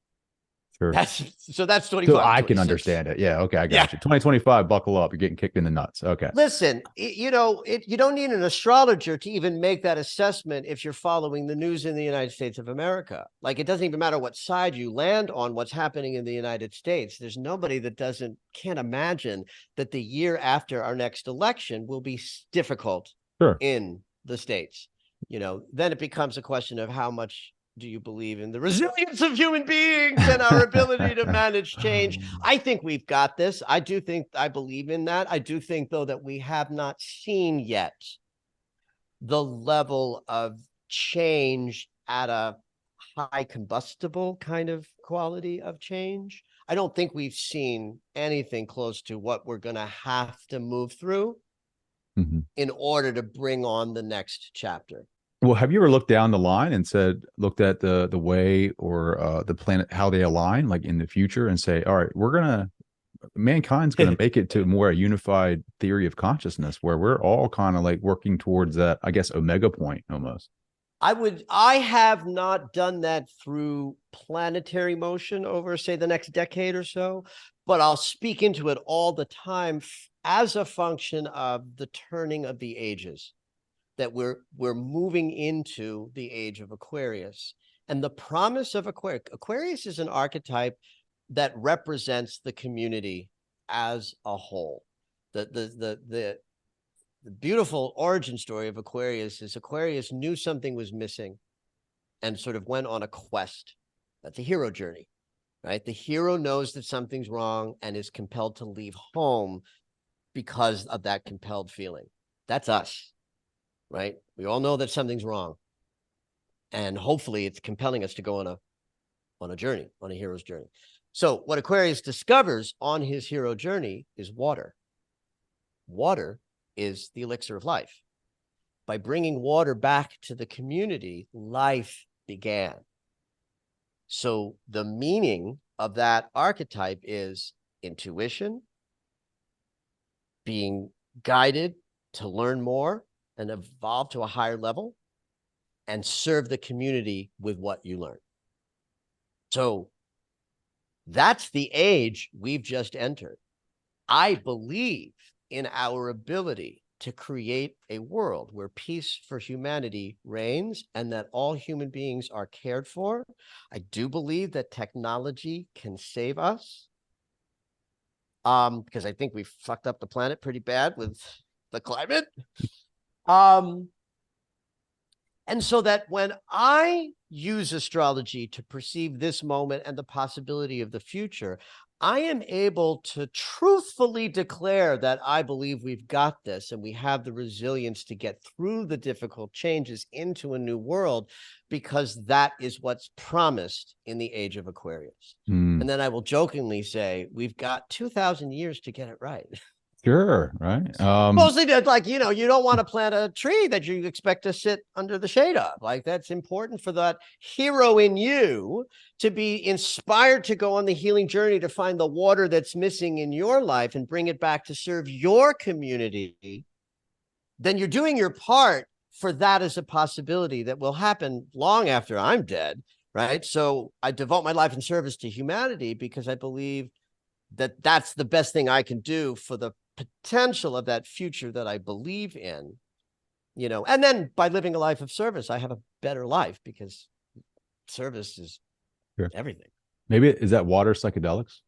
Sure. That's So 25, I can 26. understand it. Yeah. Okay. I Yeah. got you. 2025, buckle up. You're getting kicked in the nuts. Okay. Listen, you don't need an astrologer to even make that assessment if you're following the news in the United States of America. Like, it doesn't even matter what side you land on what's happening in the United States. There's nobody that can't imagine that the year after our next election will be difficult Sure. in the States. Then it becomes a question of how much do you believe in the resilience of human beings and our ability to manage change? I think we've got this. I believe in that. I do think, though, that we have not seen yet the level of change at a high combustible kind of quality of change. I don't think we've seen anything close to what we're going to have to move through in order to bring on the next chapter. Well, have you ever looked down the line and looked at the way or the planet, how they align, like in the future, and say, all right, mankind's gonna make it to more a unified theory of consciousness where we're all kind of like working towards that, I guess, omega point almost. I have not done that through planetary motion over, say, the next decade or so, but I'll speak into it all the time as a function of the turning of the ages, that we're moving into the age of Aquarius. And the promise of Aquarius is an archetype that represents the community as a whole. The beautiful origin story of Aquarius is Aquarius knew something was missing and sort of went on a quest. That's a hero journey, right? The hero knows that something's wrong and is compelled to leave home because of that compelled feeling. That's us, right? We all know that something's wrong. And hopefully it's compelling us to go on a journey, on a hero's journey. So what Aquarius discovers on his hero journey is water. Water is the elixir of life. By bringing water back to the community, life began. So the meaning of that archetype is intuition, being guided to learn more and evolve to a higher level, and serve the community with what you learn. So that's the age we've just entered. I believe in our ability to create a world where peace for humanity reigns and that all human beings are cared for. I do believe that technology can save us, because I think we fucked up the planet pretty bad with the climate. And so that when I use astrology to perceive this moment and the possibility of the future, I am able to truthfully declare that I believe we've got this and we have the resilience to get through the difficult changes into a new world, because that is what's promised in the age of Aquarius. And then I will jokingly say, we've got 2,000 years to get it right. Sure, right. Mostly like, you don't want to plant a tree that you expect to sit under the shade of. Like, that's important for that hero in you to be inspired to go on the healing journey to find the water that's missing in your life and bring it back to serve your community. Then you're doing your part for that as a possibility that will happen long after I'm dead, right? So I devote my life in service to humanity because I believe that that's the best thing I can do for the potential of that future that I believe in, and then by living a life of service, I have a better life because service is everything. Maybe is that water psychedelics?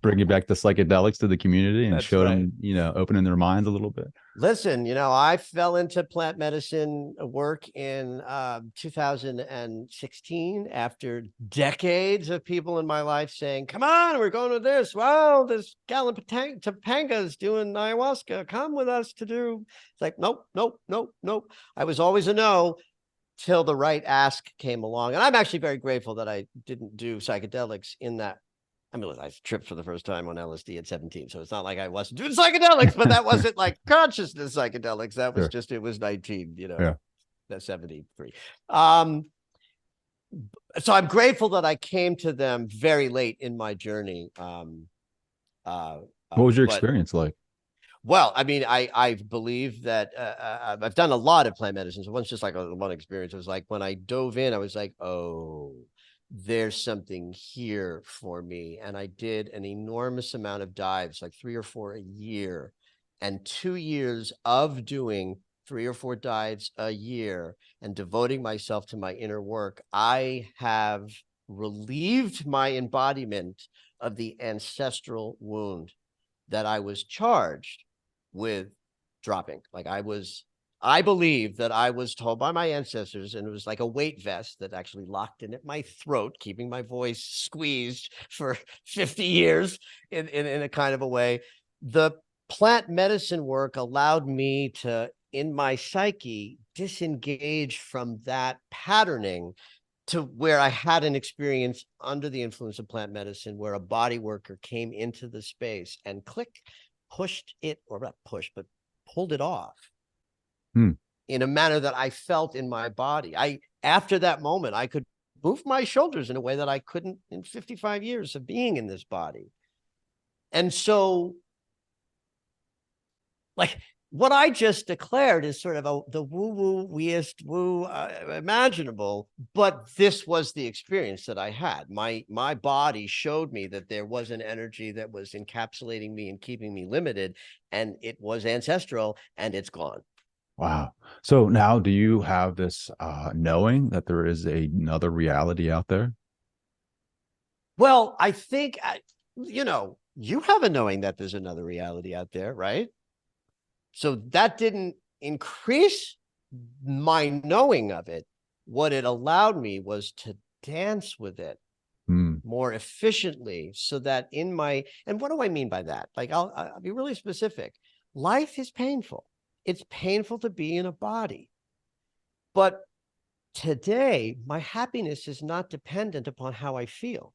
Bringing back the psychedelics to the community and show them, opening their minds a little bit. Listen, I fell into plant medicine work in 2016 after decades of people in my life saying, come on, we're going to this. Wow, this gal in Topanga is doing ayahuasca. Come with us to do. It's like, nope, nope, nope, nope. I was always a no till the right ask came along. And I'm actually very grateful that I didn't do psychedelics in that. I mean, I tripped for the first time on LSD at 17. So it's not like I wasn't doing psychedelics, but that wasn't like consciousness psychedelics. That was just, it was 19, that's 73. So I'm grateful that I came to them very late in my journey. What was your experience like? Well, I mean, I believe that I've done a lot of plant medicine. So once just like one experience, it was like when I dove in, I was like, oh, there's something here for me. And I did an enormous amount of dives, like 3 or 4 a year, and 2 years of doing 3 or 4 dives a year and devoting myself to my inner work. I have relieved my embodiment of the ancestral wound that I was charged with dropping. Like I believe that I was told by my ancestors, and it was like a weight vest that actually locked in at my throat, keeping my voice squeezed for 50 years in a kind of a way. The plant medicine work allowed me to in my psyche disengage from that patterning to where I had an experience under the influence of plant medicine where a body worker came into the space and click, pushed it, or not pushed, but pulled it off Hmm. in a manner that I felt in my body. After that moment, I could move my shoulders in a way that I couldn't in 55 years of being in this body. And so, like, what I just declared is sort of the woo-woo, weest woo imaginable, but this was the experience that I had. My body showed me that there was an energy that was encapsulating me and keeping me limited, and it was ancestral, and it's gone. Wow. So now do you have this knowing that there is another reality out there? Well, I think, you have a knowing that there's another reality out there, right? So that didn't increase my knowing of it. What it allowed me was to dance with it Hmm. more efficiently so that and what do I mean by that? Like, I'll be really specific. Life is painful. It's painful to be in a body. But today, my happiness is not dependent upon how I feel.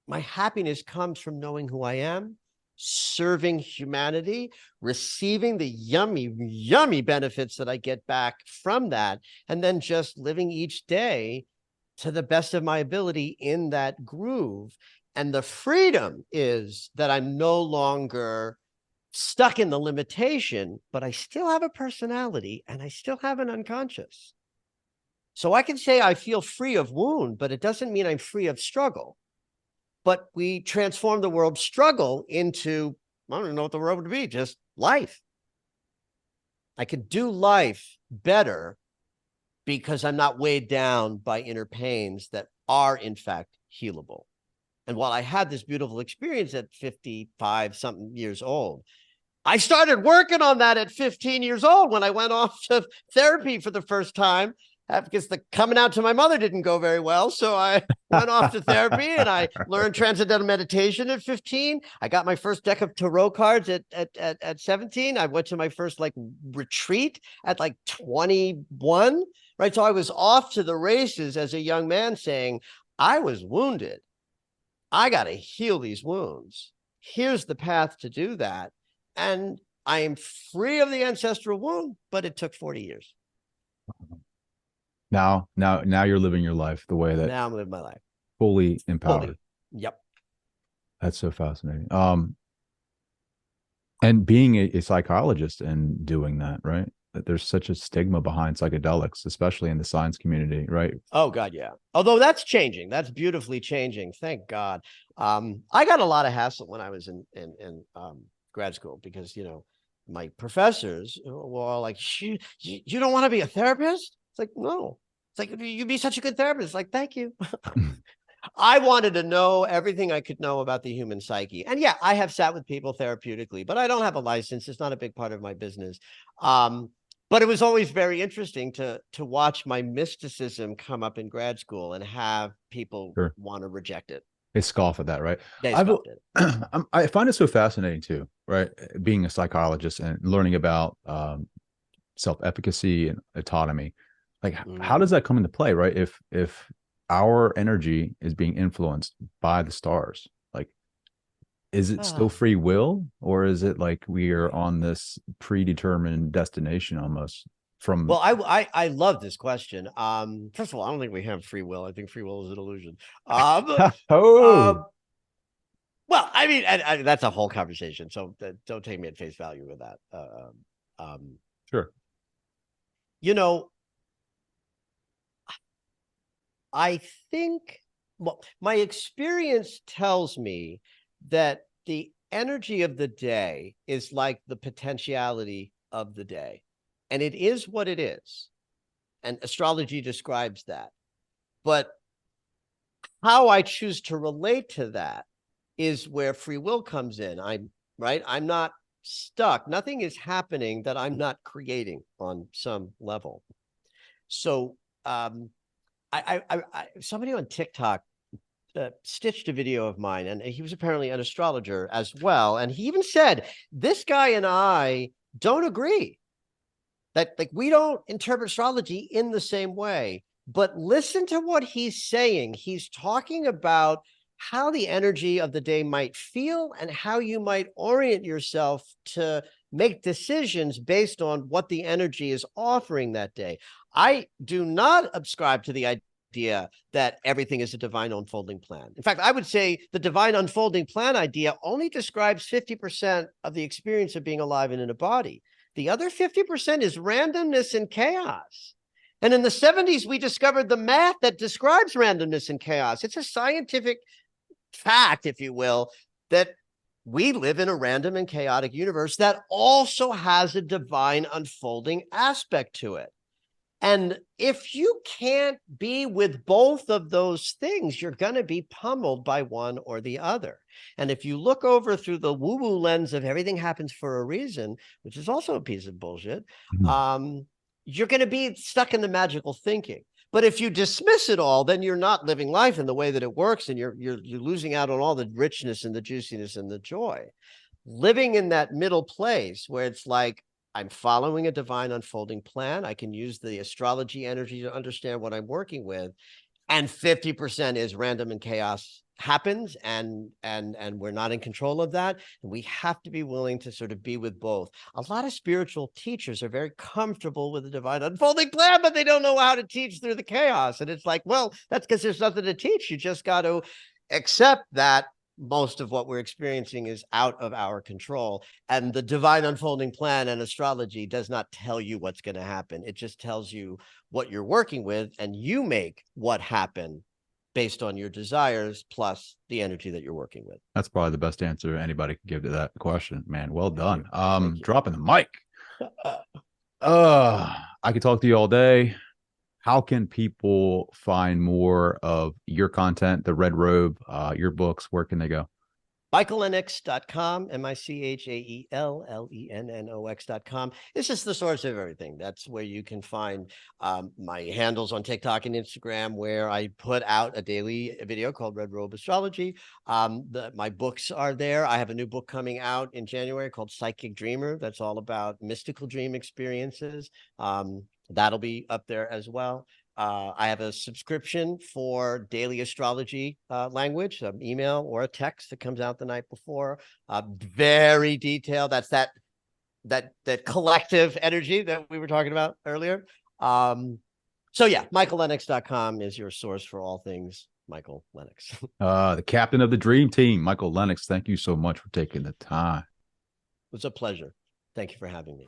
My happiness comes from knowing who I am, serving humanity, receiving the yummy, yummy benefits that I get back from that, and then just living each day to the best of my ability in that groove. And the freedom is that I'm no longer stuck in the limitation, but I still have a personality and I still have an unconscious. So I can say I feel free of wound, but it doesn't mean I'm free of struggle. But we transform the word struggle into, I don't know what the word would be, just life. I could do life better because I'm not weighed down by inner pains that are, in fact, healable. And while I had this beautiful experience at 55 something years old, I started working on that at 15 years old when I went off to therapy for the first time because the coming out to my mother didn't go very well. So I went off to therapy and I learned transcendental meditation at 15. I got my first deck of tarot cards at 17. I went to my first like retreat at like 21. Right. So I was off to the races as a young man saying, I was wounded. I got to heal these wounds. Here's the path to do that. And I am free of the ancestral wound, but it took 40 years. Now you're living your life the way that Now I'm living my life fully empowered. fully. Yep. That's so fascinating. And being a psychologist and doing that, right? That there's such a stigma behind psychedelics, especially in the science community, right? Oh God, yeah. Although that's changing. That's beautifully changing. Thank God. I got a lot of hassle when I was in grad school because my professors were all like, "You don't want to be a therapist?" It's like, no. It's like you'd be such a good therapist. It's like, thank you. I wanted to know everything I could know about the human psyche. And yeah, I have sat with people therapeutically, but I don't have a license. It's not a big part of my business. Um, but it was always very interesting to watch my mysticism come up in grad school and have people Sure. want to reject it. They scoff at that, right? They I've scoffed it. I find it so fascinating too, right? Being a psychologist and learning about self-efficacy and autonomy. Like how does Mm. that come into play, right? If our energy is being influenced by the stars, like is it still Ah, free will or is it like we are on this predetermined destination almost from well, I love this question. First of all, I don't think we have free will. I think free will is an illusion. Um, oh um, well, I mean, that's a whole conversation. So don't take me at face value with that. sure. You know, I think, well, my experience tells me that the energy of the day is like the potentiality of the day, and it is what it is. And astrology describes that. But how I choose to relate to that is where free will comes in. I'm right. I'm not stuck. Nothing is happening that I'm not creating on some level. So, somebody on TikTok stitched a video of mine, and he was apparently an astrologer as well. And he even said, "This guy and I don't agree." Like we don't interpret astrology in the same way, but listen to what he's saying. He's talking about how the energy of the day might feel and how you might orient yourself to make decisions based on what the energy is offering that day. I do not subscribe to the idea that everything is a divine unfolding plan. In fact, I would say the divine unfolding plan idea only describes 50% of the experience of being alive and in a body. The other 50% is randomness and chaos. And in the 70s, we discovered the math that describes randomness and chaos. It's a scientific fact, if you will, that we live in a random and chaotic universe that also has a divine unfolding aspect to it. And if you can't be with both of those things, you're going to be pummeled by one or the other. And if you look over through the woo-woo lens of everything happens for a reason, which is also a piece of bullshit, you're going to be stuck in the magical thinking. But if you dismiss it all, then you're not living life in the way that it works, and you're losing out on all the richness and the juiciness and the joy. Living in that middle place where it's like, I'm following a divine unfolding plan. I can use the astrology energy to understand what I'm working with. And 50% is random and chaos happens, and we're not in control of that. And we have to be willing to sort of be with both. A lot of spiritual teachers are very comfortable with the divine unfolding plan, but they don't know how to teach through the chaos. And it's like, well, that's because there's nothing to teach. You just got to accept that most of what we're experiencing is out of our control. And the divine unfolding plan and astrology does not tell you what's going to happen. It just tells you what you're working with, and you make what happen based on your desires plus the energy that you're working with. That's probably the best answer anybody can give to that question, man. Well done. Dropping the mic. I could talk to you all day. How can people find more of your content, the Red Robe, your books? Where can they go? MichaelLennox.com, MichaelLennox.com. It's just the source of everything. That's where you can find my handles on TikTok and Instagram, where I put out a daily video called Red Robe Astrology. My books are there. I have a new book coming out in January called Psychic Dreamer. That's all about mystical dream experiences. That'll be up there as well. I have a subscription for daily astrology language, an email or a text that comes out the night before. Very detailed. That's that collective energy that we were talking about earlier. So yeah, MichaelLennox.com is your source for all things Michael Lennox. The captain of the dream team, Michael Lennox. Thank you so much for taking the time. It was a pleasure. Thank you for having me.